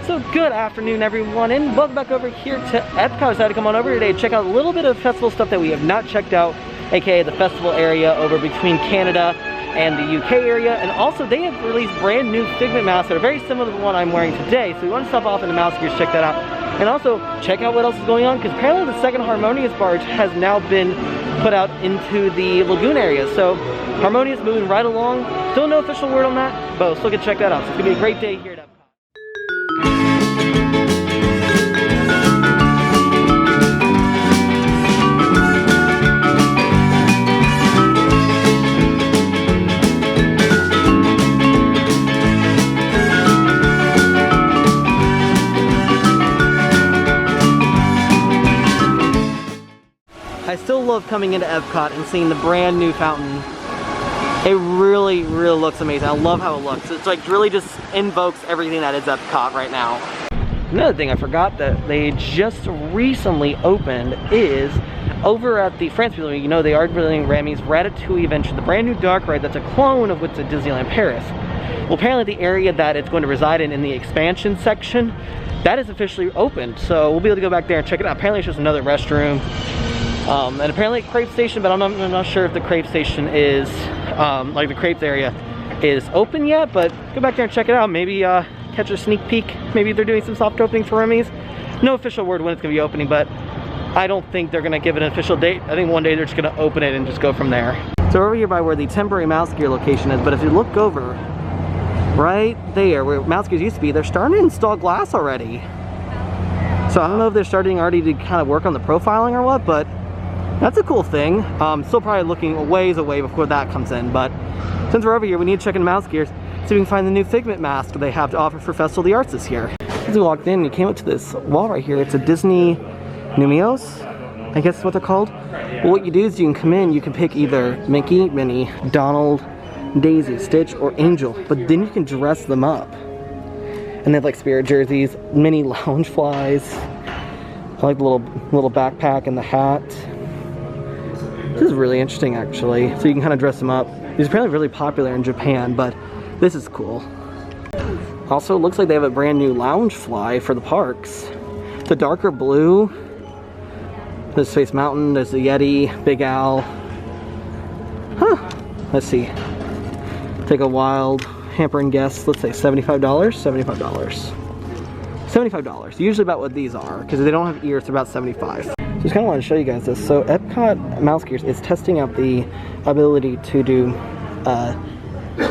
So good afternoon everyone, and welcome back over here to Epcot. I decided to come on over today to check out a little bit of festival stuff that we have not checked out, aka the festival area over between Canada and the UK area. And also they have released brand new Figment masks that are very similar to the one I'm wearing today. So we want to stop off in the Mouse Gears, check that out. And also check out what else is going on, because apparently the second Harmonious barge has now been put out into the lagoon area. So Harmonious moving right along. Still no official word on that, but we'll still get to check that out. So it's gonna be a great day here at Epcot. I still love coming into Epcot and seeing the brand new fountain. It really looks amazing. I love how it looks. It's like really just invokes everything that is Epcot right now. Another thing I forgot that they just recently opened is over at the France Pavilion. You know, they are building Remy's Ratatouille Adventure, the brand new dark ride that's a clone of what's at Disneyland Paris. Well, apparently the area that it's going to reside in the expansion section, that is officially opened. So we'll be able to go back there and check it out. Apparently it's just another restroom. And apparently a crepe station, but I'm not sure if the crepe station is, like the crepes area is open yet, but go back there and check it out. Maybe catch a sneak peek. Maybe they're doing some soft opening for Remy's. No official word when it's gonna be opening, but I don't think they're gonna give it an official date. I think one day they're just gonna open it and just go from there. So over here by where the temporary Mouse Gear location is, but if you look over, right there where Mouse Gears used to be, they're starting to install glass already. So I don't know if they're starting already to kind of work on the profiling or what, but that's a cool thing. Still probably looking a ways away before that comes in, but since we're over here, we need to check in Mouse Gears, see if we can find the new Figment mask they have to offer for Festival of the Arts this year. As we walked in, we came up to this wall right here. It's a Disney Numios, I guess is what they're called. Well, what you do is you can come in, you can pick either Mickey, Minnie, Donald, Daisy, Stitch, or Angel, but then you can dress them up. And they have like spirit jerseys, mini lounge flies. I like the little backpack and the hat. This is really interesting actually. So you can kind of dress them up. These are apparently really popular in Japan, but this is cool. Also, it looks like they have a brand new lounge fly for the parks. It's a darker blue. There's Space Mountain, there's the Yeti, Big Al. Huh, let's see. Take a wild hamper and guess, let's say $75, $75. $75, usually about what these are, because they don't have ears, they're about 75. Just kind of want to show you guys this. So Epcot Mouse Gears is testing out the ability to do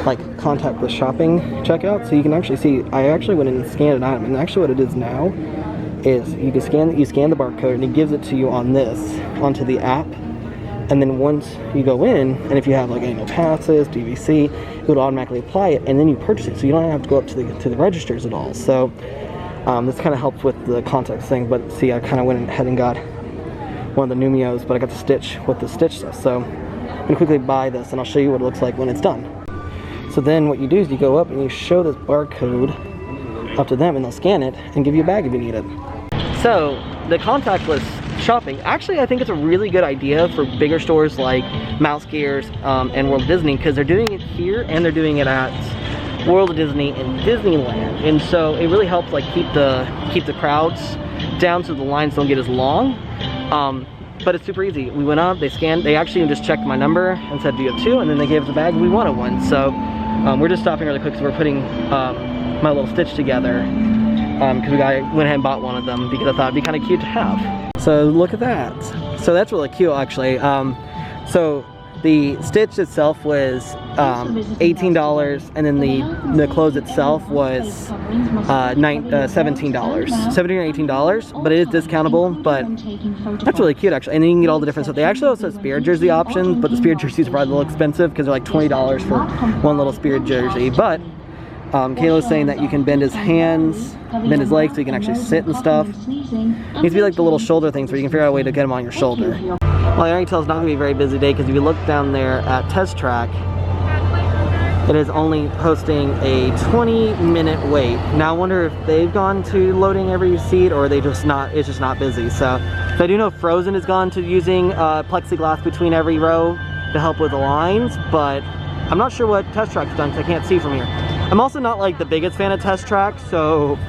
like contactless shopping checkout. So you can actually see, I actually went in and scanned an item, and actually what it is now is you scan the barcode and it gives it to you on onto the app. And then once you go in, and if you have like annual passes, DVC, it would automatically apply it, and then you purchase it. So you don't have to go up to the registers at all. So this kind of helps with the contacts thing. But see, I kind of went ahead and got one of the Numios, but I got the Stitch with the Stitch stuff. So I'm gonna quickly buy this and I'll show you what it looks like when it's done. So then what you do is you go up and you show this barcode up to them, and they'll scan it and give you a bag if you need it. So the contactless shopping, actually I think it's a really good idea for bigger stores like Mouse Gears and World Disney, because they're doing it here and they're doing it at World of Disney and Disneyland, and so it really helps like keep the crowds down so the lines don't get as long. But it's super easy. We went up, they scanned, they actually just checked my number and said, do you have two? And then they gave us a bag, we wanted one. So we're just stopping really quick because we're putting my little Stitch together, because went ahead and bought one of them because I thought it'd be kind of cute to have. So look at that. So that's really cute actually. So the Stitch itself was $18, and then the clothes itself was $17 or $18, but it is discountable. But that's really cute actually, and then you can get all the different stuff. They actually also have Spirit jersey options, but the Spirit jerseys are probably a little expensive because they're like $20 for one little Spirit jersey. But Kayla's saying that you can bend his hands, bend his legs, so you can actually sit and stuff. It needs to be like the little shoulder things where you can figure out a way to get them on your shoulder. Well, I already tell it's not going to be a very busy day, because if you look down there at Test Track, it is only posting a 20-minute wait. Now I wonder if they've gone to loading every seat, or they just not, it's just not busy. So I do know Frozen has gone to using plexiglass between every row to help with the lines, but I'm not sure what Test Track's done because I can't see from here. I'm also not like the biggest fan of Test Track, so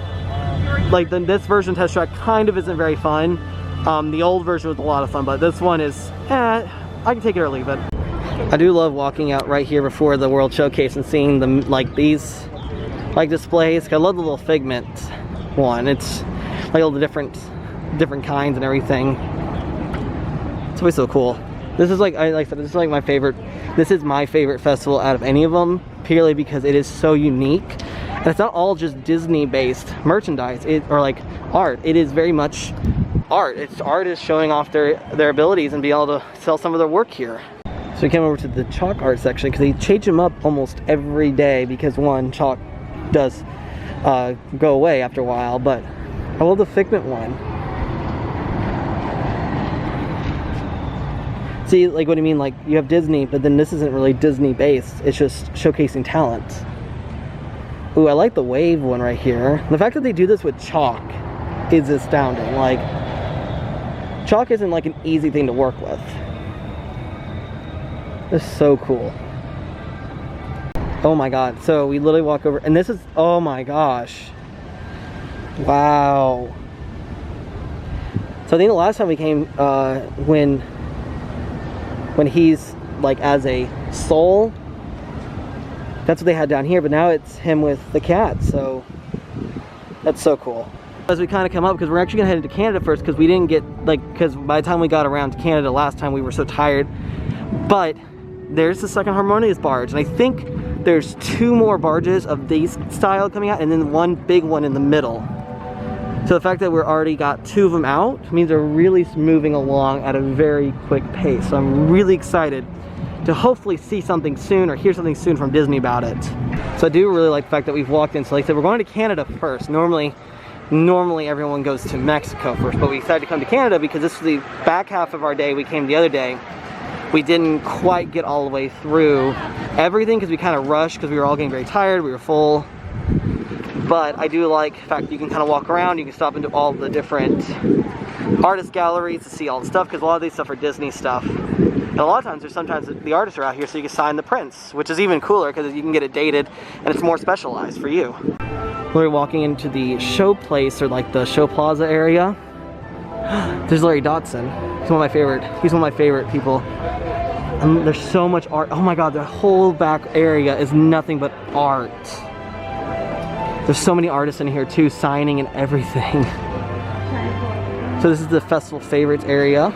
like this version Test Track kind of isn't very fun. The old version was a lot of fun, but this one is, I can take it or leave it. I do love walking out right here before the World Showcase and seeing them like these displays. I love the little Figment one. It's like all the different kinds and everything. It's always so cool. This is like I said, this is like my favorite. This is my favorite festival out of any of them, purely because it is so unique. And it's not all just Disney-based merchandise or like art. It is very much art. It's artists showing off their abilities and being able to sell some of their work here. So we came over to the chalk art section because they change them up almost every day because one, chalk does go away after a while, but I love the Figment one. See, like what I mean, like you have Disney, but then this isn't really Disney based. It's just showcasing talent. Ooh, I like the wave one right here. The fact that they do this with chalk is astounding. Like, chalk isn't like an easy thing to work with. This is so cool. Oh my god. So we literally walk over, and this is, oh my gosh. Wow. So I think the last time we came, when he's like as a soul, that's what they had down here, but now it's him with the cat, so that's so cool. As we kind of come up, because we're actually gonna head into Canada first, because we didn't get, because by the time we got around to Canada last time, we were so tired. But there's the second Harmonious barge, and I think there's 2 more barges of these style coming out, and then one big one in the middle. So the fact that we're already got 2 of them out means they're really moving along at a very quick pace. So I'm really excited to hopefully see something soon or hear something soon from Disney about it. So I do really like the fact that we've walked in. So like I said, we're going to Canada first. Normally everyone goes to Mexico first, but we decided to come to Canada because this was the back half of our day. We came the other day. We didn't quite get all the way through everything because we kind of rushed because we were all getting very tired. We were full. But I do like the fact that you can kind of walk around. You can stop into all the different artist galleries to see all the stuff, because a lot of these stuff are Disney stuff. And a lot of times, sometimes the artists are out here so you can sign the prints, which is even cooler because you can get it dated and it's more specialized for you. We're walking into the show place, or like the show plaza area. There's Larry Dodson. He's one of my favorite people. And there's so much art. Oh my god, the whole back area is nothing but art. There's so many artists in here too, signing and everything. So this is the festival favorites area.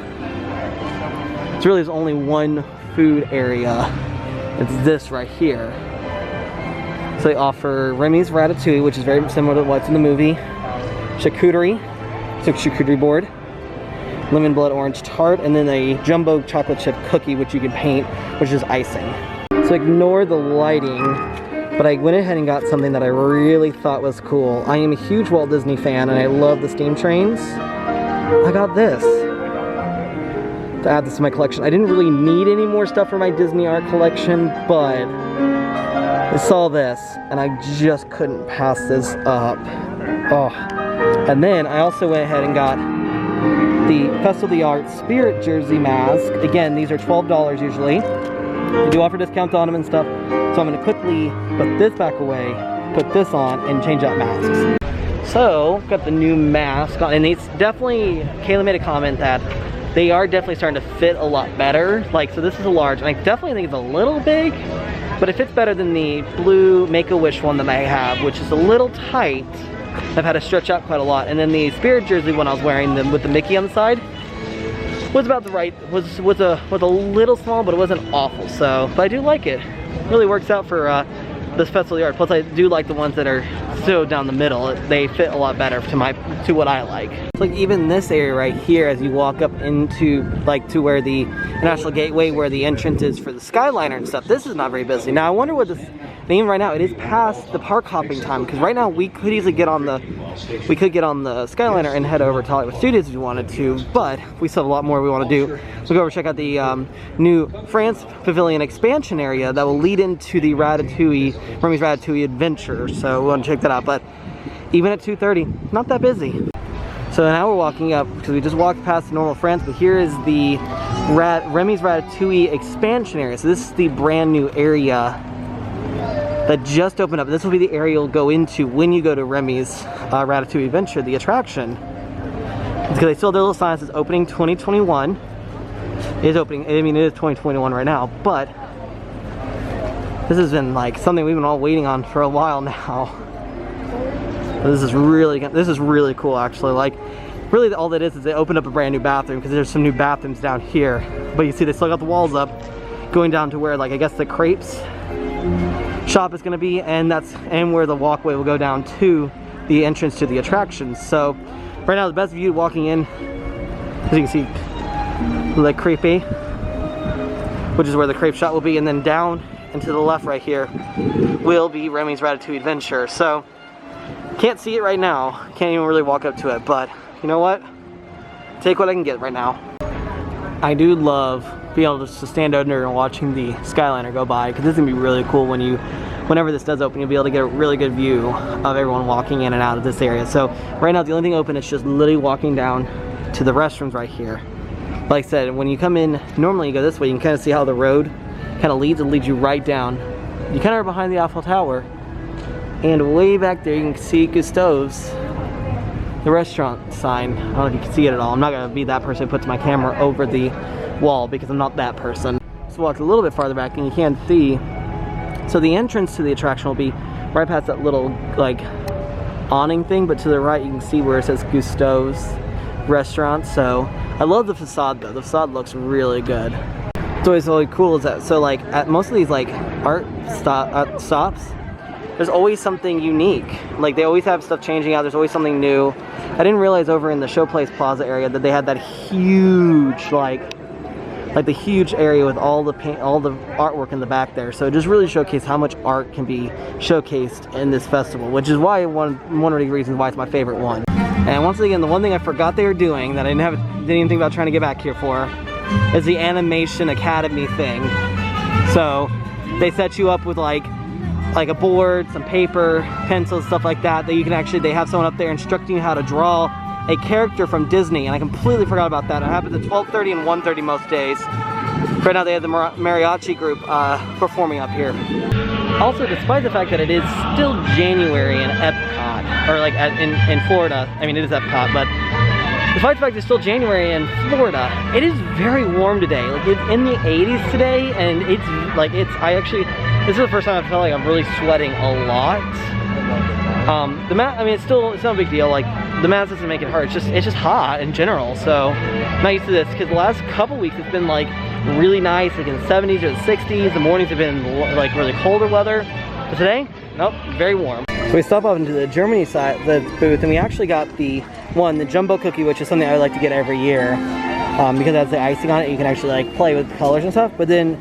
It's really, there's only one food area. It's this right here. So they offer Remy's Ratatouille, which is very similar to what's in the movie. Charcuterie, so charcuterie board. Lemon blood orange tart, and then a jumbo chocolate chip cookie, which you can paint, which is icing. So ignore the lighting, but I went ahead and got something that I really thought was cool. I am a huge Walt Disney fan, and I love the steam trains. I got this to add this to my collection. I didn't really need any more stuff for my Disney art collection, but I saw this, and I just couldn't pass this up. Oh. And then I also went ahead and got the Festival of the Arts Spirit jersey mask. Again, these are $12 usually. They do offer discounts on them and stuff. So I'm going to quickly put this back away, put this on, and change out masks. So, got the new mask on, and it's definitely, Kayla made a comment that they are definitely starting to fit a lot better. Like, so this is a large, and I definitely think it's a little big, but it fits better than the blue Make-A-Wish one that I have, which is a little tight. I've had to stretch out quite a lot. And then the Spirit jersey one I was wearing, them with the Mickey on the side, was about the right, was a little small, but it wasn't awful. So, but I do like it. Really works out for this Festival of the Arts. Plus, I do like the ones that are so down the middle. They fit a lot better to what I like. It's like even this area right here, as you walk up into to where the National Gateway, where the entrance is for the Skyliner and stuff. This is not very busy. Now I wonder what this. Even right now, it is past the park hopping time, because right now we could easily get on the Skyliner and head over to Hollywood Studios if we wanted to, but we still have a lot more we want to do. We'll go over and check out the new France Pavilion expansion area that will lead into the Remy's Ratatouille Adventure, so we want to check that out. But even at 2:30, not that busy. So now we're walking up, because we just walked past the normal France, but here is the Remy's Ratatouille expansion area. So this is the brand new area that just opened up. This will be the area you'll go into when you go to Remy's Ratatouille Adventure, the attraction. It's because they still have their little sign that says opening 2021. It is opening, I mean it is 2021 right now, but this has been like something we've been all waiting on for a while now. This is really cool actually. Like really all that is they opened up a brand new bathroom because there's some new bathrooms down here. But you see they still got the walls up going down to where like I guess the crepes shop is gonna be, and that's where the walkway will go down to the entrance to the attraction. So right now the best view walking in, as you can see, the crepe, which is where the crepe shop will be, and then down and to the left right here will be Remy's Ratatouille Adventure. So can't see it right now, can't even really walk up to it, but you know what? Take what I can get right now. I do love being able to stand under and watching the Skyliner go by, because this is gonna be really cool whenever this does open. You'll be able to get a really good view of everyone walking in and out of this area. So right now the only thing open is just literally walking down to the restrooms right here. Like I said, when you come in, normally you go this way, you can kind of see how the road kind of leads. It leads you right down. You kind of are behind the Eiffel Tower, and way back there you can see Gusteau's, the restaurant sign. I don't know if you can see it at all. I'm not gonna be that person who puts my camera over the wall because I'm not that person. Just walk a little bit farther back and you can see. So the entrance to the attraction will be right past that little like awning thing, but to the right you can see where it says Gusteau's restaurant. So I love the facade though. The facade looks really good. What's always really cool is that, so like at most of these like art stops, there's always something unique. Like they always have stuff changing out. There's always something new. I didn't realize over in the Showplace Plaza area that they had that huge like the huge area with all the paint, all the artwork in the back there. So it just really showcased how much art can be showcased in this festival, which is why one of the reasons why it's my favorite one. And once again, the one thing I forgot they were doing that I didn't even think about trying to get back here for is the Animation Academy thing. So they set you up with like a board, some paper, pencils, stuff like that, that you can actually, they have someone up there instructing you how to draw a character from Disney, and I completely forgot about that. It happens at 12:30 and 1:30 most days. Right now they have the mariachi group performing up here. Also, despite the fact that it is still January in Epcot, or like in Florida, I mean it is Epcot, but despite the fact it's still January in Florida, it is very warm today. Like it's in the 80s today, and it's like this is the first time I felt like I'm really sweating a lot. I mean it's not a big deal. Like the mask doesn't make it hard. It's just hot in general. So I'm not used to this, because the last couple weeks it's been like really nice, like in the 70s or the 60s. The mornings have been like really colder weather. But today, nope, very warm. So we stop off into the Germany side, the booth, and we actually got the jumbo cookie, which is something I like to get every year, because it has the icing on it. You can actually like play with the colors and stuff. But then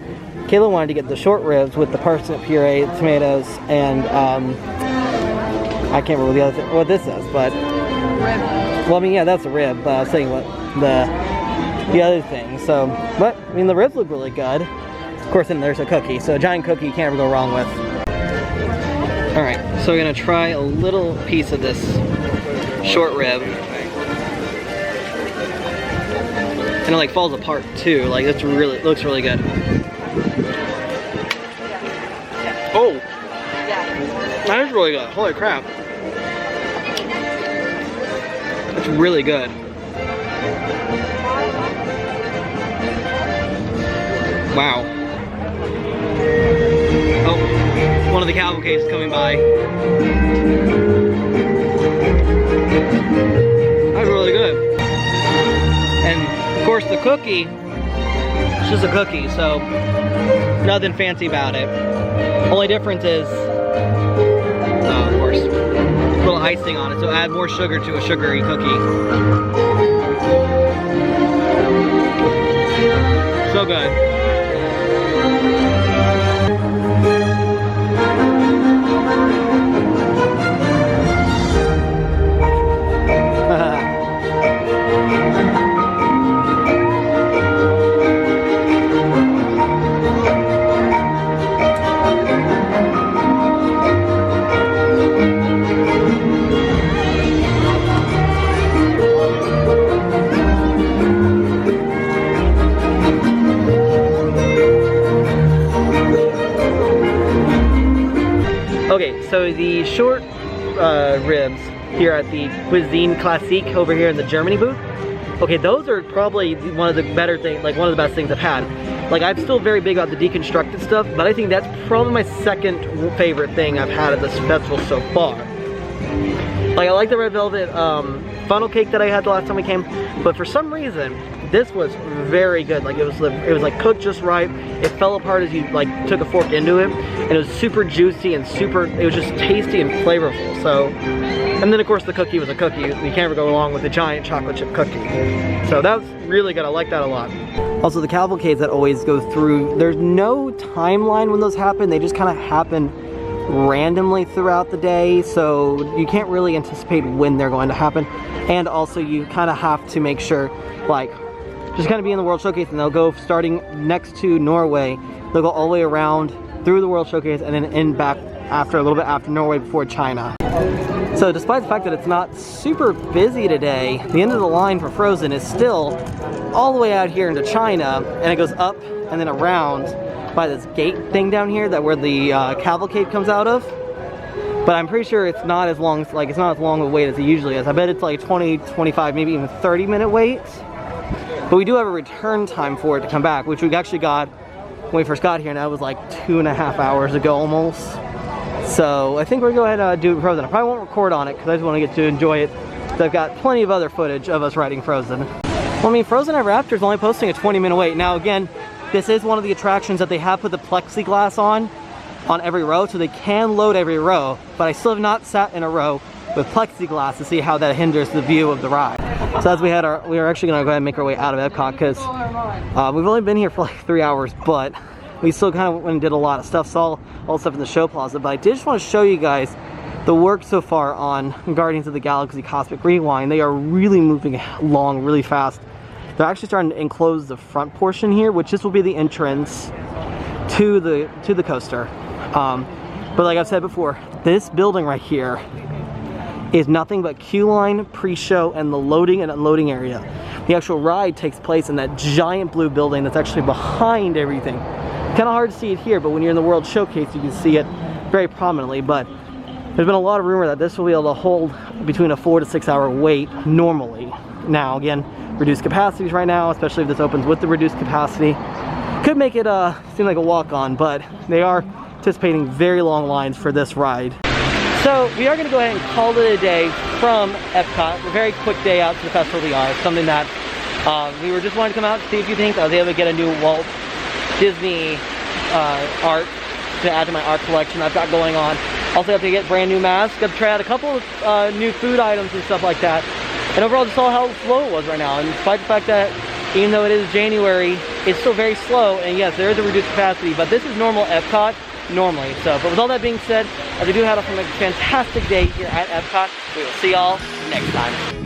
Kayla wanted to get the short ribs with the parsnip puree, tomatoes, and I can't remember what this is, but rib. Well, I mean, yeah, that's a rib, but I was saying what the other thing. So, but I mean, the ribs look really good. Of course, then there's a cookie. So a giant cookie you can't ever go wrong with. All right, so we're gonna try a little piece of this short rib, and it like falls apart too. Like it looks really good. Oh, that is really good. Holy crap. It's really good. Wow. Oh, one of the cavalcades is coming by. That's really good. And of course the cookie, it's just a cookie, so nothing fancy about it. Only difference is, of course, a little icing on it, so add more sugar to a sugary cookie. So good. Okay, so the short ribs here at the Cuisine Classique over here in the Germany booth. Okay, those are probably one of the better things, like one of the best things I've had. Like, I'm still very big about the deconstructed stuff, but I think that's probably my second favorite thing I've had at this festival so far. Like, I like the red velvet funnel cake that I had the last time we came, but for some reason, this was very good. Like, it was like cooked just right. It fell apart as you like took a fork into it, and it was super juicy and it was just tasty and flavorful. So. And then of course the cookie was a cookie. You can't ever go wrong with a giant chocolate chip cookie. So that was really good, I like that a lot. Also the cavalcades that always go through, there's no timeline when those happen, they just kind of happen randomly throughout the day. So you can't really anticipate when they're going to happen. And also you kind of have to make sure, like, just kind of be in the World Showcase, and they'll go starting next to Norway, they'll go all the way around through the World Showcase and then end back after a little bit after Norway before China. So despite the fact that it's not super busy today, the end of the line for Frozen is still all the way out here into China, and it goes up and then around by this gate thing down here that where the cavalcade comes out of. But I'm pretty sure it's not as long, like it's not as long a wait as it usually is. I bet it's like 20, 25, maybe even 30-minute wait. But we do have a return time for it to come back, which we actually got when we first got here, and that was like 2.5 hours ago almost. So I think we're going to go ahead and do Frozen. I probably won't record on it because I just want to get to enjoy it. So I've got plenty of other footage of us riding Frozen. Well, I mean, Frozen Ever After is only posting a 20-minute wait. Now again, this is one of the attractions that they have put the plexiglass on every row, so they can load every row. But I still have not sat in a row with plexiglass to see how that hinders the view of the ride. So as we were actually going to go ahead and make our way out of Epcot because we've only been here for like 3 hours, but we still kind of went and did a lot of stuff, saw all the stuff in the show plaza. But I did just want to show you guys the work so far on Guardians of the Galaxy Cosmic Rewind. They are really moving along really fast. They're actually starting to enclose the front portion here, which this will be the entrance to the coaster. But like I've said before, this building right here is nothing but queue line, pre-show, and the loading and unloading area. The actual ride takes place in that giant blue building that's actually behind everything. Kind of hard to see it here, but when you're in the World Showcase, you can see it very prominently. But there's been a lot of rumor that this will be able to hold between a 4 to 6 hour wait normally. Now, again, reduced capacities right now, especially if this opens with the reduced capacity, could make it seem like a walk-on, but they are anticipating very long lines for this ride. So we are going to go ahead and call it a day from Epcot. A very quick day out to the Festival of the Arts, something that we were just wanting to come out and see a few things. I was able to get a new Walt Disney art to add to my art collection I've got going on. Also have to get brand new masks, got to try out a couple of new food items and stuff like that. And overall just saw how slow it was right now. And despite the fact that even though it is January, it's still very slow. And yes, there is a reduced capacity, but this is normal Epcot normally. So, but with all that being said, as we do have a fantastic day here at Epcot, we will see y'all next time.